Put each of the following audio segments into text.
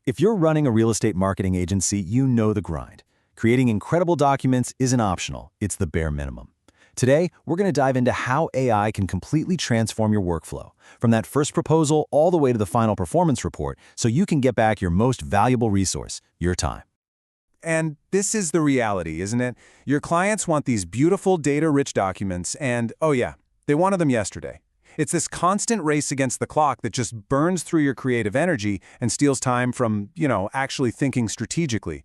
If you're running a real estate marketing agency, you know the grind. Creating incredible documents isn't optional, it's the bare minimum. Today, we're going to dive into how AI can completely transform your workflow, from that first proposal all the way to the final performance report, so you can get back your most valuable resource, your time. And this is the reality, isn't it? Your clients want these beautiful data-rich documents and, oh yeah, they wanted them yesterday. It's this constant race against the clock that just burns through your creative energy and steals time from, actually thinking strategically.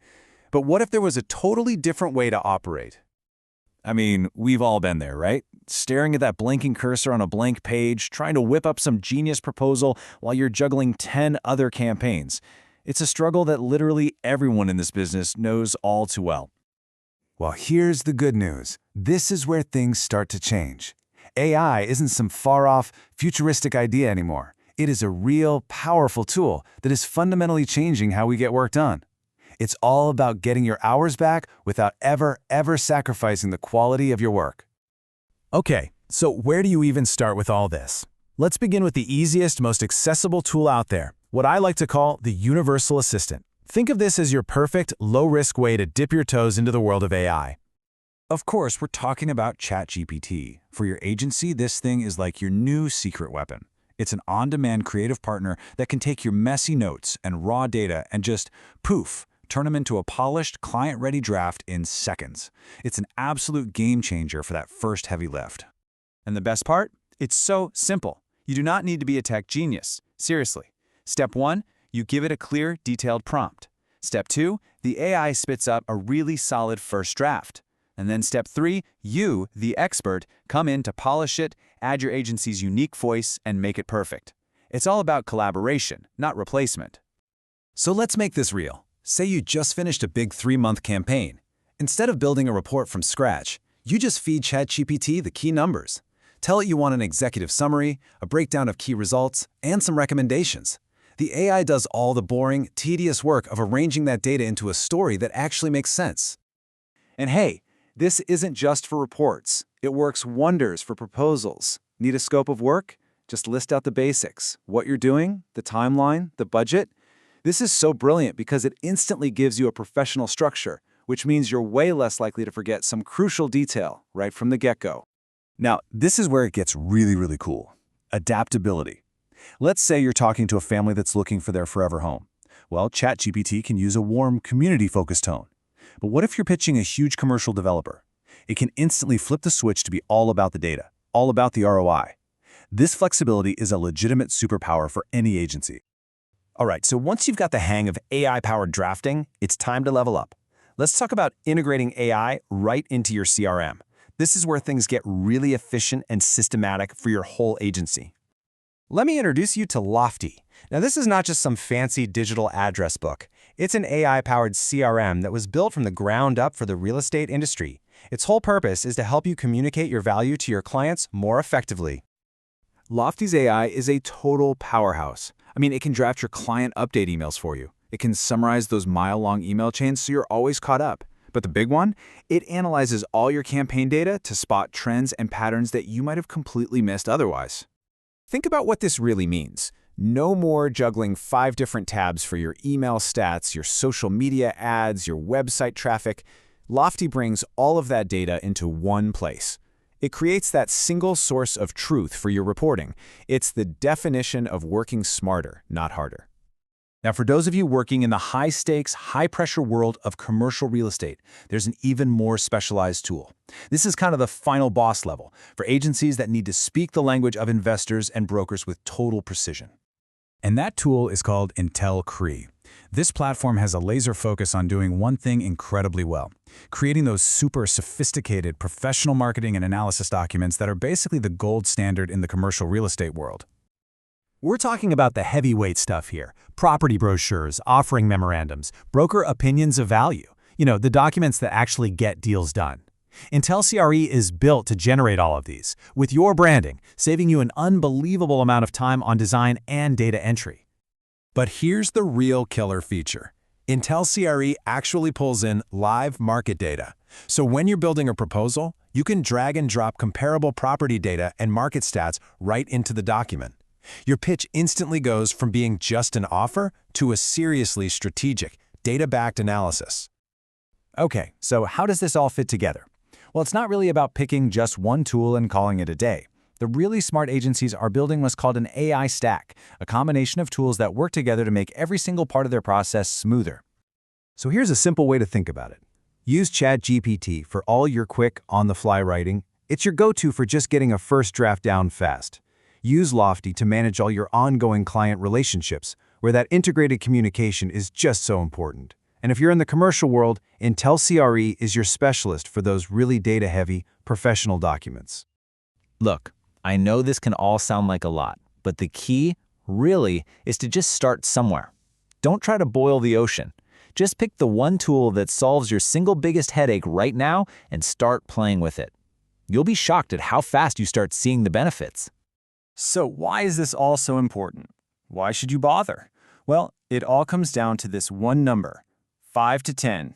But what if there was a totally different way to operate? I mean, we've all been there, right? Staring at that blinking cursor on a blank page, trying to whip up some genius proposal while you're juggling 10 other campaigns. It's a struggle that literally everyone in this business knows all too well. Well, here's the good news. This is where things start to change. AI isn't some far-off, futuristic idea anymore. It is a real, powerful tool that is fundamentally changing how we get work done. It's all about getting your hours back without ever sacrificing the quality of your work. Okay, so where do you even start with all this? Let's begin with the easiest, most accessible tool out there, what I like to call the universal assistant. Think of this as your perfect, low-risk way to dip your toes into the world of AI. Of course, we're talking about ChatGPT. For your agency, this thing is like your new secret weapon. It's an on-demand creative partner that can take your messy notes and raw data and just, poof, turn them into a polished, client-ready draft in seconds. It's an absolute game changer for that first heavy lift. And the best part? It's so simple. You do not need to be a tech genius. Seriously. Step 1, you give it a clear, detailed prompt. Step 2, the AI spits up a really solid first draft. And then step 3, you, the expert, come in to polish it, add your agency's unique voice, and make it perfect. It's all about collaboration, not replacement. So let's make this real. Say you just finished a big 3-month campaign. Instead of building a report from scratch, you just feed ChatGPT the key numbers. Tell it you want an executive summary, a breakdown of key results, and some recommendations. The AI does all the boring, tedious work of arranging that data into a story that actually makes sense. And hey, this isn't just for reports. It works wonders for proposals. Need a scope of work? Just list out the basics. What you're doing, the timeline, the budget. This is so brilliant because it instantly gives you a professional structure, which means you're way less likely to forget some crucial detail right from the get-go. Now, this is where it gets really cool. Adaptability. Let's say you're talking to a family that's looking for their forever home. Well, ChatGPT can use a warm, community-focused tone. But what if you're pitching a huge commercial developer? It can instantly flip the switch to be all about the data, all about the ROI. This flexibility is a legitimate superpower for any agency. All right, so once you've got the hang of AI-powered drafting, it's time to level up. Let's talk about integrating AI right into your CRM. This is where things get really efficient and systematic for your whole agency. Let me introduce you to Lofty. Now, this is not just some fancy digital address book. It's an AI-powered CRM that was built from the ground up for the real estate industry. Its whole purpose is to help you communicate your value to your clients more effectively. Lofty's AI is a total powerhouse. I mean, it can draft your client update emails for you. It can summarize those mile-long email chains so you're always caught up. But the big one? It analyzes all your campaign data to spot trends and patterns that you might have completely missed otherwise. Think about what this really means. No more juggling 5 different tabs for your email stats, your social media ads, your website traffic. Lofty brings all of that data into one place. It creates that single source of truth for your reporting. It's the definition of working smarter, not harder. Now, for those of you working in the high-stakes, high-pressure world of commercial real estate, there's an even more specialized tool. This is kind of the final boss level for agencies that need to speak the language of investors and brokers with total precision. And that tool is called IntelliCree. This platform has a laser focus on doing one thing incredibly well, creating those super sophisticated professional marketing and analysis documents that are basically the gold standard in the commercial real estate world. We're talking about the heavyweight stuff here. Property brochures, offering memorandums, broker opinions of value. The documents that actually get deals done. IntelliCree is built to generate all of these, with your branding, saving you an unbelievable amount of time on design and data entry. But here's the real killer feature. IntelliCree actually pulls in live market data. So when you're building a proposal, you can drag and drop comparable property data and market stats right into the document. Your pitch instantly goes from being just an offer to a seriously strategic, data-backed analysis. Okay, so how does this all fit together? Well, it's not really about picking just one tool and calling it a day. The really smart agencies are building what's called an AI stack, a combination of tools that work together to make every single part of their process smoother. So here's a simple way to think about it. Use ChatGPT for all your quick, on-the-fly writing. It's your go-to for just getting a first draft down fast. Use Lofty to manage all your ongoing client relationships, where that integrated communication is just so important. And if you're in the commercial world, Intel CRE is your specialist for those really data-heavy, professional documents. Look, I know this can all sound like a lot, but the key, really, is to just start somewhere. Don't try to boil the ocean. Just pick the one tool that solves your single biggest headache right now and start playing with it. You'll be shocked at how fast you start seeing the benefits. So why is this all so important? Why should you bother? Well, it all comes down to this one number, 5 to 10.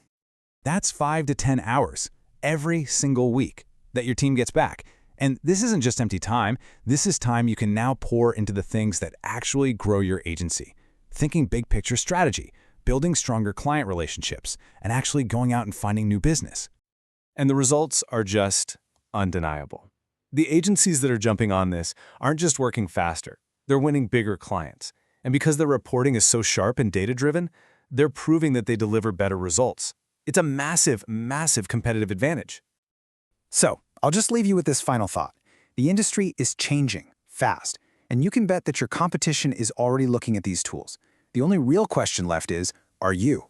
That's 5 to 10 hours every single week that your team gets back. And this isn't just empty time. This is time you can now pour into the things that actually grow your agency. Thinking big picture strategy, building stronger client relationships, and actually going out and finding new business. And the results are just undeniable. The agencies that are jumping on this aren't just working faster, they're winning bigger clients. And because their reporting is so sharp and data-driven, they're proving that they deliver better results. It's a massive, massive competitive advantage. So, I'll just leave you with this final thought. The industry is changing fast, and you can bet that your competition is already looking at these tools. The only real question left is, are you?